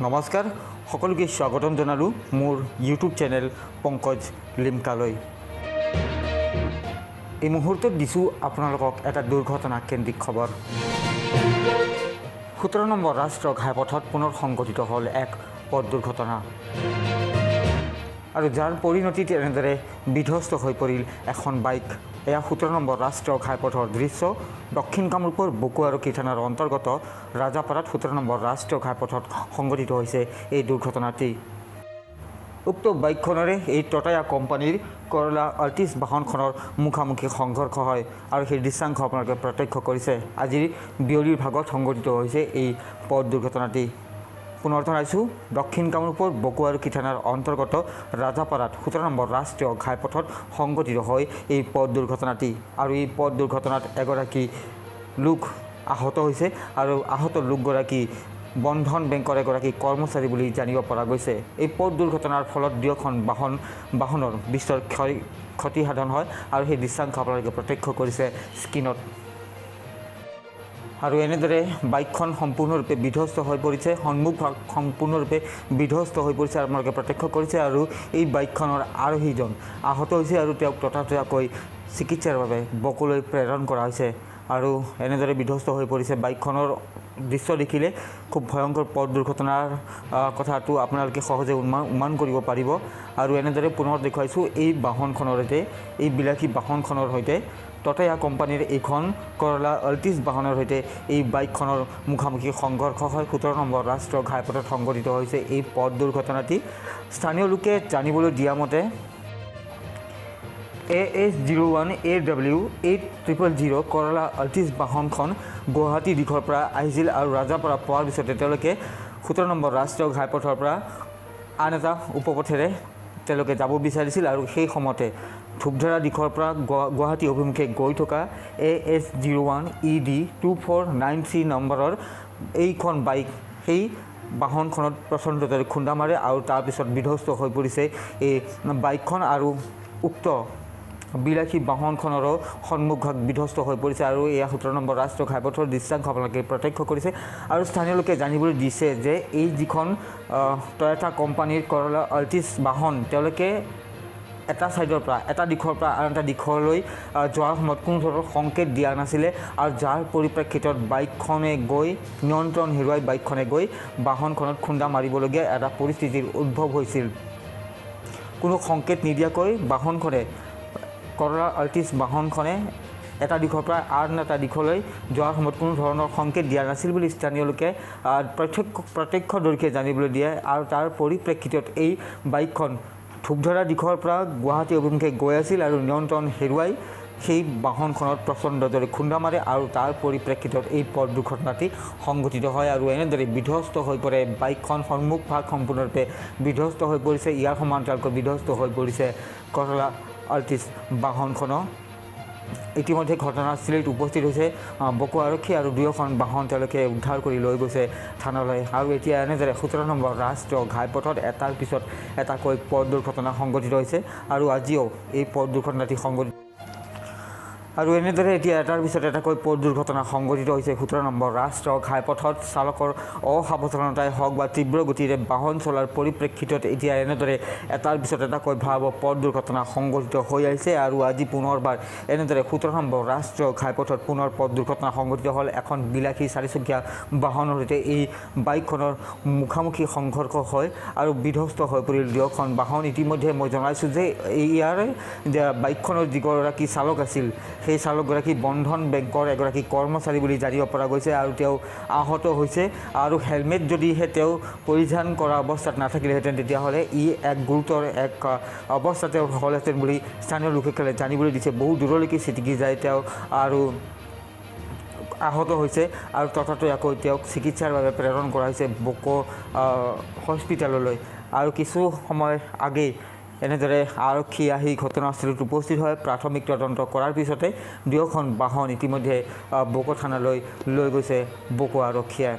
নমস্কাৰ সকলোকে স্বাগতম জনালোঁ মোৰ ইউটিউব চেনেল পংকজ লিমকালৈ। এই মুহূৰ্তত দিছোঁ আপোনালোকক এটা দুৰ্ঘটনা কেন্দ্ৰিক খবৰ। 17 নম্বৰ ৰাষ্ট্ৰীয় ঘাইপথত পুনৰ সংঘটিত হ'ল এক পথ দুৰ্ঘটনা আৰু যাৰ পৰিণতিত এনেদৰে বিধ্বস্ত হৈ পৰিল এখন বাইক। এয়া 17 নম্বৰ ৰাষ্ট্ৰীয় ঘাইপথৰ দৃশ্য। দক্ষিণ কামৰূপৰ বকুৱাৰকী থানাৰ অন্তৰ্গত ৰাজাপাৰাত 17 নম্বৰ ৰাষ্ট্ৰীয় ঘাইপথত সংঘটিত হৈছে এই দুৰ্ঘটনাটি। উক্ত বাইকখনেৰে এই টাটা কোম্পানীৰ কৰলা আৰ্টিছ বাহনখনৰ মুখামুখি সংঘৰ্ষ হয় আৰু সেই দৃশ্যাংশ আপোনালোকে প্ৰত্যক্ষ কৰিছে। আজিৰ বিয়লিৰ ভাগত সংঘটিত হৈছে এই পথ দুৰ্ঘটনাটি। পুনৰ জনাইছোঁ, দক্ষিণ কামৰূপৰ বকুৱাৰকী থানাৰ অন্তৰ্গত ৰাজাপাৰাত 17 নম্বৰ ৰাষ্ট্ৰীয় ঘাইপথত সংঘটিত হয় এই পথ দুৰ্ঘটনাটি আৰু এই পথ দুৰ্ঘটনাত এগৰাকী লোক আহত হৈছে আৰু আহত লোকগৰাকী বন্ধন বেংকৰ এগৰাকী কৰ্মচাৰী বুলি জানিব পৰা গৈছে। এই পথ দুৰ্ঘটনাৰ ফলত দুয়োখন বাহনৰ বিস্তৰ ক্ষতি সাধন হয় আৰু সেই দৃশ্যাংশ আপোনালোকে প্ৰত্যক্ষ কৰিছে স্ক্ৰীণত। আৰু এনেদৰে বাইকখন সম্পূৰ্ণৰূপে বিধ্বস্ত হৈ পৰিছে, সন্মুখভাগ সম্পূৰ্ণৰূপে বিধ্বস্ত হৈ পৰিছে আপোনালোকে প্ৰত্যক্ষ কৰিছে আৰু এই বাইকখনৰ আৰোহীজন আহত হৈছে আৰু তেওঁক ততাতৈয়াকৈ চিকিৎসাৰ বাবে বকলৈ প্ৰেৰণ কৰা হৈছে আৰু এনেদৰে বিধ্বস্ত হৈ পৰিছে। বাইকখনৰ দৃশ্য দেখিলে খুব ভয়ংকৰ পথ দুৰ্ঘটনাৰ কথাটো আপোনালোকে সহজে অনুমান কৰিব পাৰিব। আৰু এনেদৰে পুনৰ দেখুৱাইছোঁ, এই বাহনখনৰ সৈতে এই বিলাসী বাহনখনৰ সৈতে টাটা কোম্পানীৰ এইখন কৰলা আৰ্টিছ বাহনৰ সৈতে এই বাইকখনৰ মুখামুখি সংঘৰ্ষ হয়। 17 নম্বৰ ৰাষ্ট্ৰীয় ঘাইপথত সংঘটিত হৈছে এই পথ দুৰ্ঘটনাটি। স্থানীয় লোকে জানিবলৈ দিয়া মতে AS01 AW 8000 কৰলা আৰ্টিছ বাহনখন গুৱাহাটী দিশৰ পৰা আহিছিল আৰু ৰাজাপাৰা পোৱাৰ পিছতে তেওঁলোকে 17 নম্বৰ ৰাষ্ট্ৰীয় ঘাইপথৰ পৰা আন এটা উপপথেৰে তেওঁলোকে যাব বিচাৰিছিল আৰু সেই সময়তে ধূপধাৰা দিশৰ পৰা গুৱাহাটী অভিমুখে গৈ থকা AS01 ED 2493 নম্বৰৰ এইখন বাইক সেই বাহনখনত প্ৰচণ্ডভাৱে খুন্দা মাৰে আৰু তাৰপিছত বিধ্বস্ত হৈ পৰিছে এই বাইকখন আৰু উক্ত বিলাসী বাহনখনৰো সন্মুখভাগ বিধ্বস্ত হৈ পৰিছে আৰু এয়া 17 নম্বৰ ৰাষ্ট্ৰীয় ঘাইপথৰ দৃশ্যাংশ আপোনালোকে প্ৰত্যক্ষ কৰিছে। আৰু স্থানীয় লোকে জানিবলৈ দিছে যে এই যিখন টাটা কোম্পানীৰ কৰলা আৰ্টিছ বাহন তেওঁলোকে এটা ছাইডৰ পৰা এটা দিশৰ পৰা আন এটা দিশলৈ যোৱাৰ সময়ত কোনো ধৰণৰ সংকেত দিয়া নাছিলে আৰু যাৰ পৰিপ্ৰেক্ষিতত বাইকখনে গৈ নিয়ন্ত্ৰণ হেৰুৱাই বাইকখনে গৈ বাহনখনত খুন্দা মাৰিবলগীয়া এটা পৰিস্থিতিৰ উদ্ভৱ হৈছিল। কোনো সংকেত নিদিয়াকৈ বাহনখনে কৰলা আৰ্টিছ বাহনখনে এটা দিশৰ পৰা আন এটা দিশলৈ যোৱাৰ সময়ত কোনো ধৰণৰ সংকেত দিয়া নাছিল বুলি স্থানীয় লোকে প্ৰত্যক্ষদৰ্শীয়ে জানিবলৈ দিয়ে আৰু তাৰ পৰিপ্ৰেক্ষিতত এই বাইকখন ধূপধাৰা দিশৰ পৰা গুৱাহাটী অভিমুখে গৈ আছিল আৰু নিয়ন্ত্ৰণ হেৰুৱাই সেই বাহনখনত প্ৰচণ্ডদৰে খুন্দা মাৰে আৰু তাৰ পৰিপ্ৰেক্ষিতত এই পথ দুৰ্ঘটনাটি সংঘটিত হয় আৰু এনেদৰে বিধ্বস্ত হৈ পৰে বাইকখন। সন্মুখভাগ সম্পূৰ্ণৰূপে বিধ্বস্ত হৈ পৰিছে, ইয়াৰ সমান্তৰালকৈ বিধ্বস্ত হৈ পৰিছে কৰলা আৰ্টিছ বাহনখনো। ইতিমধ্যে ঘটনাস্থলীত উপস্থিত হৈছে বকো আৰক্ষী আৰু দুয়োখন বাহন তেওঁলোকে উদ্ধাৰ কৰি লৈ গৈছে থানালৈ। আৰু এতিয়া এনেদৰে 17 নম্বৰ ৰাষ্ট্ৰীয় ঘাইপথত এটাৰ পিছত এটাকৈ পথ দুৰ্ঘটনা সংঘটিত হৈছে আৰু আজিও এই পথ দুৰ্ঘটনাটি সংঘটিত আৰু এনেদৰে এতিয়া এটাৰ পিছত এটাকৈ পথ দুৰ্ঘটনা সংঘটিত হৈছে 17 নম্বৰ ৰাষ্ট্ৰীয় ঘাইপথত। চালকৰ অসাৱধানতাই হওক বা তীব্ৰ গতিৰে বাহন চলাৰ পৰিপ্ৰেক্ষিতত এতিয়া এনেদৰে এটাৰ পিছত এটাকৈ ভয়াৱহ পথ দুৰ্ঘটনা সংঘটিত হৈ আহিছে আৰু আজি পুনৰবাৰ এনেদৰে 17 নম্বৰ ৰাষ্ট্ৰীয় ঘাইপথত পুনৰ পথ দুৰ্ঘটনা সংঘটিত হ'ল। এখন বিলাসী চাৰিচকীয়া বাহনৰ সৈতে এই বাইকখনৰ মুখামুখি সংঘৰ্ষ হয় আৰু বিধ্বস্ত হৈ পৰিল দুয়োখন বাহন। ইতিমধ্যে মই জনাইছোঁ যে ইয়াৰে বাইকখনৰ যিগৰাকী চালক আছিল সেই চালকগৰাকী বন্ধন বেংকৰ এগৰাকী কৰ্মচাৰী বুলি জানিব পৰা গৈছে আৰু তেওঁ আহত হৈছে আৰু হেলমেট যদিহে তেওঁ পৰিধান কৰা অৱস্থাত নাথাকিলেহেঁতেন তেতিয়াহ'লে ই এক গুৰুতৰ এক অৱস্থা তেওঁ হ'লহেঁতেন বুলি স্থানীয় লোকসকলে জানিবলৈ দিছে। বহু দূৰলৈকে ছিটিকি যায় তেওঁ আৰু আহত হৈছে আৰু ততাতৈয়াকৈ তেওঁক চিকিৎসাৰ বাবে প্ৰেৰণ কৰা হৈছে বকো হস্পিটেললৈ। আৰু কিছু সময় আগেই এনেদৰে আৰক্ষী আহি ঘটনাস্থলীত উপস্থিত হয়। প্ৰাথমিক তদন্ত কৰাৰ পিছতে দুয়োখন বাহন ইতিমধ্যে বকো থানালৈ লৈ গৈছে বকো আৰক্ষীয়ে।